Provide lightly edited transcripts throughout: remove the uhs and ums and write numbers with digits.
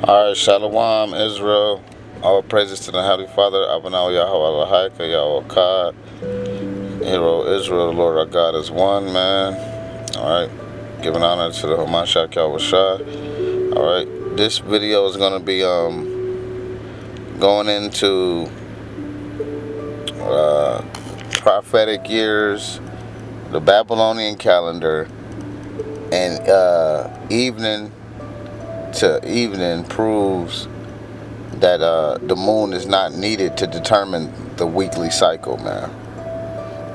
Alright, Shalom, Israel. All praises to the Heavenly Father, Abinah Yahweh Elohim, Yahweh Kad, Hero Israel, the Lord our God is one, man. Alright, giving honor to the Hamashiach Yahweh Shai. Alright, this video is going to be going into prophetic years, the Babylonian calendar, and evening to evening proves that the moon is not needed to determine the weekly cycle, man.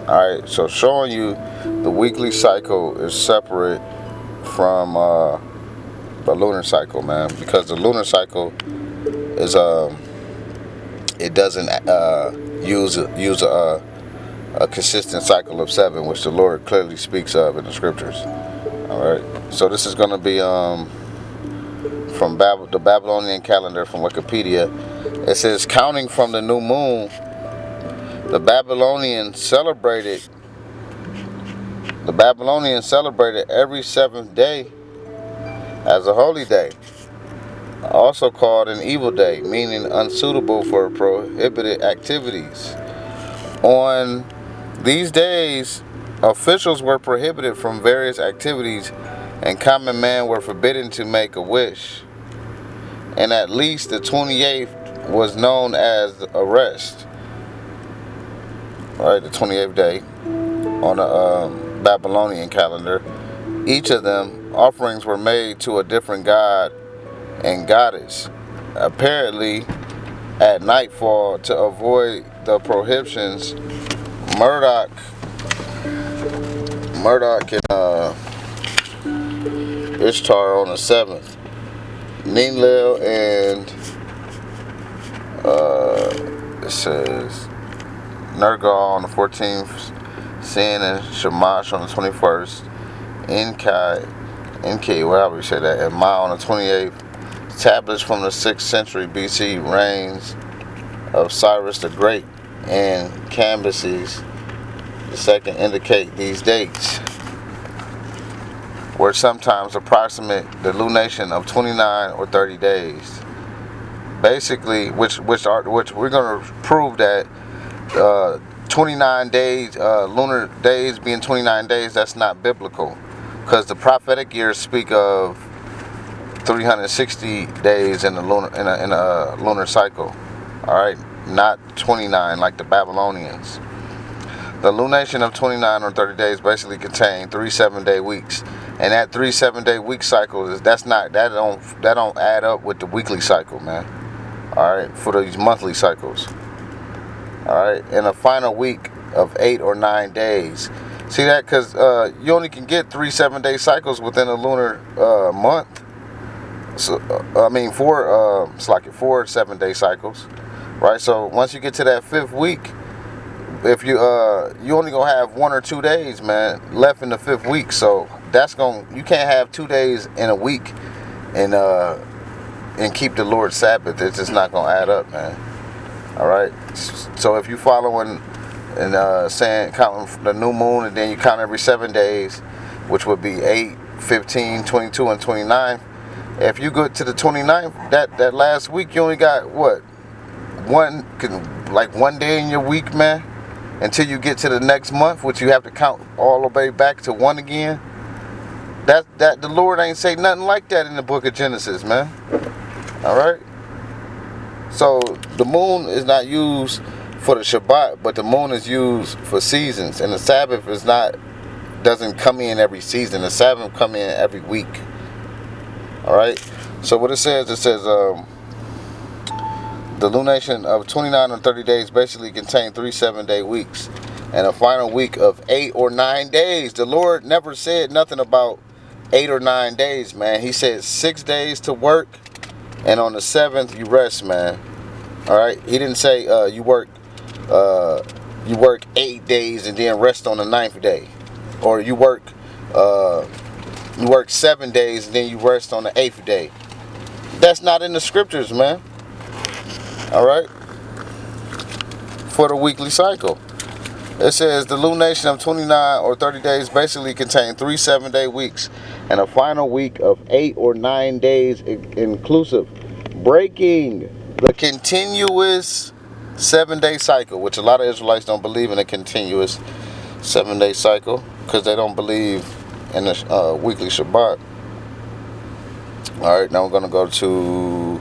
Alright, so showing you the weekly cycle is separate from the lunar cycle, man, because the lunar cycle is it doesn't use a consistent cycle of 7, which the Lord clearly speaks of in the scriptures. Alright, so this is going to be from the Babylonian calendar from Wikipedia. It says, counting from the new moon, the Babylonians celebrated every 7th day as a holy day, also called an evil day, meaning unsuitable for prohibited activities. On these days, officials were prohibited from various activities, and common men were forbidden to make a wish. And at least the 28th was known as a rest. Alright, the 28th day on the Babylonian calendar. Each of them, offerings were made to a different god and goddess, apparently at nightfall to avoid the prohibitions. Murdoch and Ishtar on the 7th. Ninlil and it says Nergal on the 14th, Sin and Shamash on the 21st, Enki, whatever you say that, and Ma on the 28th. Tablets from the 6th century BC reigns of Cyrus the Great and Cambyses II indicate these dates, were sometimes approximate the lunation of 29 or 30 days. Basically, which we're going to prove that 29 days, lunar days being 29 days, that's not biblical, because the prophetic years speak of 360 days in a lunar cycle. All right, not 29 like the Babylonians. The lunation of 29 or 30 days basically contain 3 7-day weeks, and that 3 7-day week cycle that don't add up with the weekly cycle, man. All right, for these monthly cycles. All right, in a final week of 8 or 9 days. See that? Because you only can get 3 7-day cycles within a lunar month. So four 7-day cycles, right? So once you get to that 5th week, if you only gonna have 1 or 2 days, man, left in the 5th week. So you can't have 2 days in a week and keep the Lord's Sabbath. It's just not gonna add up, man. All right. So if you following and saying counting the new moon, and then you count every 7 days, which would be 8, 15, 22, and 29. If you go to the 29th, that last week, you only got what? One day in your week, man, until you get to the next month, which you have to count all the way back to 1 again. That the Lord ain't say nothing like that in the book of Genesis, man. All right. So the moon is not used for the Shabbat, but the moon is used for seasons, and the Sabbath doesn't come in every season. The Sabbath come in every week. All right. So what it says the lunation of 29 or 30 days basically contain 3 7-day weeks and a final week of 8 or 9 days. The Lord never said nothing about 8 or 9 days, man. He said 6 days to work, and on the 7th you rest, man. All right. He didn't say you work 8 days and then rest on the 9th day, or you work 7 days and then you rest on the 8th day. That's not in the scriptures, man. All right. For the weekly cycle, it says the lunation of 29 or 30 days basically contain 3 7-day weeks and a final week of 8 or 9 days inclusive. breaking the continuous 7-day cycle, which a lot of Israelites don't believe in a continuous 7-day cycle because they don't believe in the weekly Shabbat. All right, now we're going to go to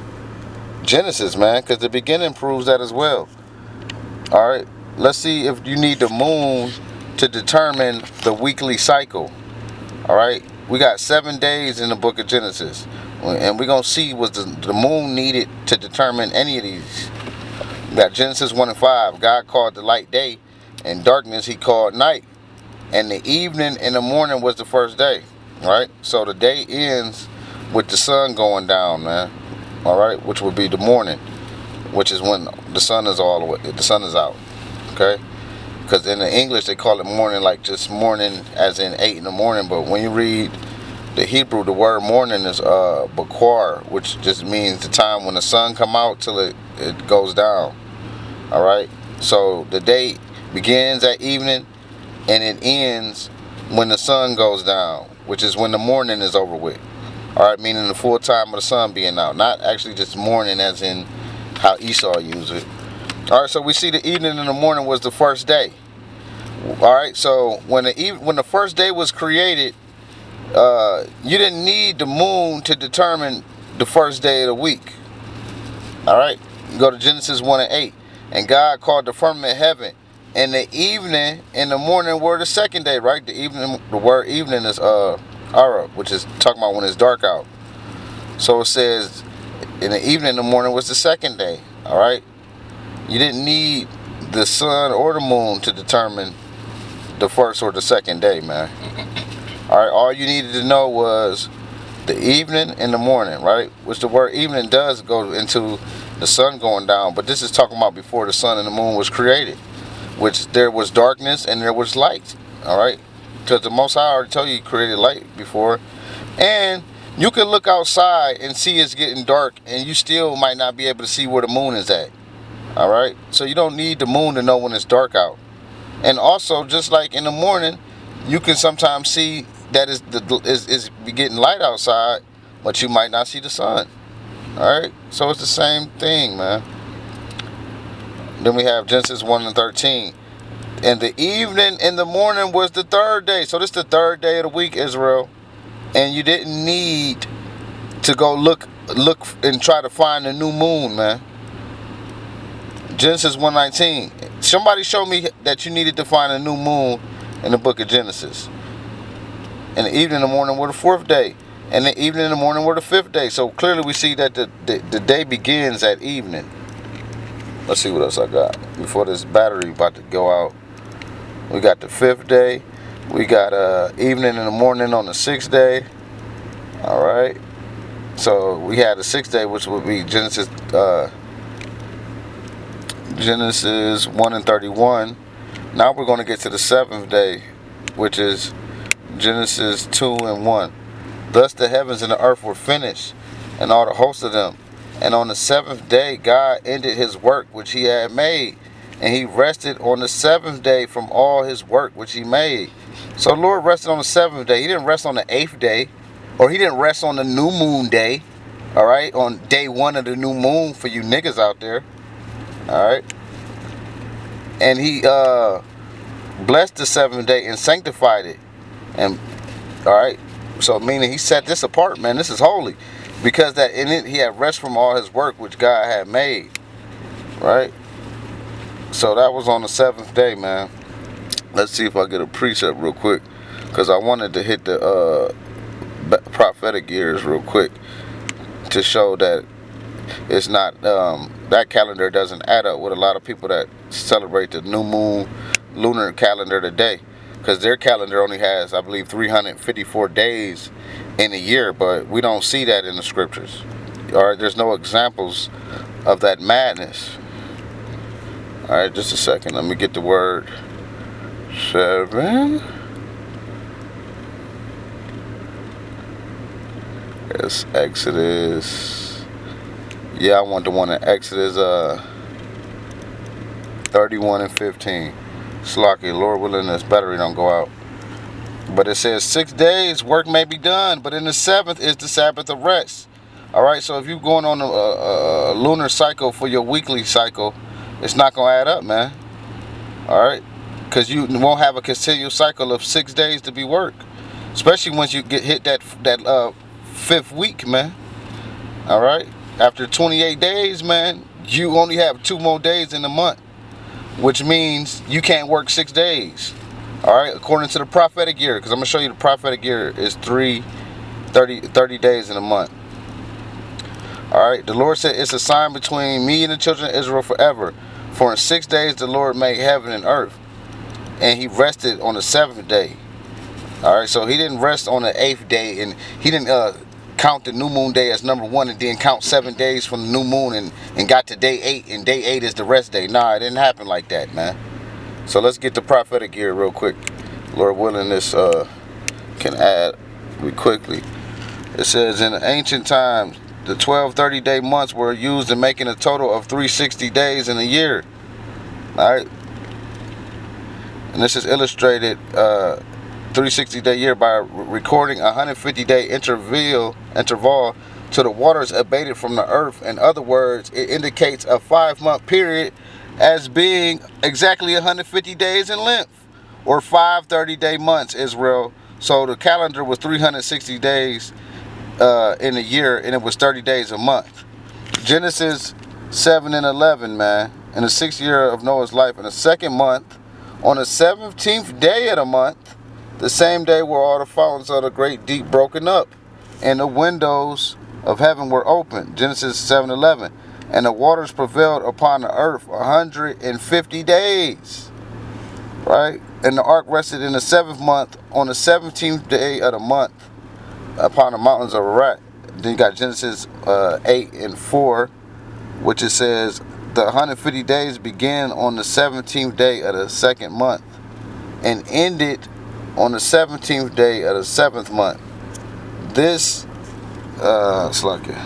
Genesis, man, because the beginning proves that as well. All right, let's see if you need the moon to determine the weekly cycle. All right, we got 7 days in the book of Genesis, and we're going to see was the moon needed to determine any of these. We got Genesis 1 and 5. God called the light day, and darkness he called night. And the evening and the morning was the first day. All right, so the day ends with the sun going down, man. All right, which would be the morning, which is when the sun is out. Okay, because in the English they call it morning, like just morning as in 8 in the morning. But when you read the Hebrew, the word morning is bakar, which just means the time when the sun come out till it goes down. All right, so the day begins at evening and it ends when the sun goes down, which is when the morning is over with. All right, meaning the full time of the sun being out, not actually just morning as in how Esau used it. All right, so we see the evening and the morning was the first day. All right, so when the first day was created, you didn't need the moon to determine the first day of the week. All right, go to Genesis 1 and 8. And God called the firmament heaven, and the evening and the morning were the second day, right? The word evening is Ara, which is talking about when it's dark out. So it says in the evening and the morning was the second day. All right, you didn't need the sun or the moon to determine the first or the second day, man. All right, all you needed to know was the evening and the morning, right? Which the word evening does go into the sun going down, but this is talking about before the sun and the moon was created, which there was darkness and there was light. All right, because the Most High already told you he created light before, and you can look outside and see it's getting dark, and you still might not be able to see where the moon is at. All right, so you don't need the moon to know when it's dark out. And also, just like in the morning, you can sometimes see that it's getting light outside, but you might not see the sun. All right, so it's the same thing, man. Then we have Genesis 1 and 13. And the evening and the morning was the third day. So this is the third day of the week, Israel. And you didn't need to go look and try to find a new moon, man. Genesis 1:19. Somebody show me that you needed to find a new moon in the book of Genesis. And the evening and the morning were the fourth day. And the evening and the morning were the fifth day. So clearly we see that the day begins at evening. Let's see what else I got before this battery about to go out. We got the fifth day. We got evening and the morning on the sixth day. All right. So we had the sixth day, which would be Genesis 1 and 31. Now we're going to get to the seventh day, which is Genesis 2 and 1. Thus the heavens and the earth were finished, and all the hosts of them. And on the seventh day God ended his work which he had made, and he rested on the seventh day from all his work which he made. So the Lord rested on the seventh day. He didn't rest on the eighth day, or he didn't rest on the new moon day. All right, on day 1 of the new moon for you niggas out there. All right, and he blessed the seventh day and sanctified it. And all right, so meaning he set this apart, man. This is holy, because that in it he had rest from all his work which God had made. Right. So that was on the seventh day, man. Let's see if I get a precept real quick, because I wanted to hit the prophetic years real quick to show that it's not that calendar doesn't add up with a lot of people that celebrate the new moon lunar calendar today, because their calendar only has, I believe, 354 days in a year, but we don't see that in the scriptures. All right, there's no examples of that madness. All right, just a second. Let me get the word 7. It's Exodus. Yeah, I want the one in Exodus 31 and 15. Slocky, Lord willing, this battery don't go out. But it says 6 days work may be done, but in the seventh is the Sabbath of rest All right, so if you're going on a lunar cycle for your weekly cycle, it's not gonna add up, man. All right, because you won't have a continuous cycle of 6 days to be worked, especially once you get hit that 5th week, man. All right, after 28 days, man, you only have 2 more days in the month, which means you can't work 6 days. All right, according to the prophetic year, because I'm gonna show you the prophetic year is 30 days in a month. All right, the Lord said, it's a sign between me and the children of Israel forever. For in 6 days the Lord made heaven and earth, and he rested on the 7th day. All right, so he didn't rest on the 8th day, and he didn't count the new moon day as number 1 and then count 7 days from the new moon and got to day 8, and day 8 is the rest day. Nah, it didn't happen like that, man. So let's get the prophetic year real quick. Lord willing, this can add quickly. It says, in the ancient times, the 12 30-day months were used in making a total of 360 days in a year. All right, and this is illustrated 360-day year by recording a 150-day interval till the waters abated from the earth. In other words, it indicates a 5-month period as being exactly 150 days in length, or 5 30-day months, Israel. So the calendar was 360 days in a year, and it was 30 days a month. Genesis 7 and 11, man. In the 6th year of Noah's life, in the 2nd month, on the 17th day of the month, the same day were all the fountains of the great deep broken up, and the windows of heaven were opened. Genesis 7:11. And the waters prevailed upon the earth 150 days. Right? And the ark rested in the 7th month, on the 17th day of the month, upon the mountains of Ararat. Then you got Genesis 8 and 4, which it says, the 150 days began on the 17th day of the 2nd month, and ended on the 17th day of the 7th month. This,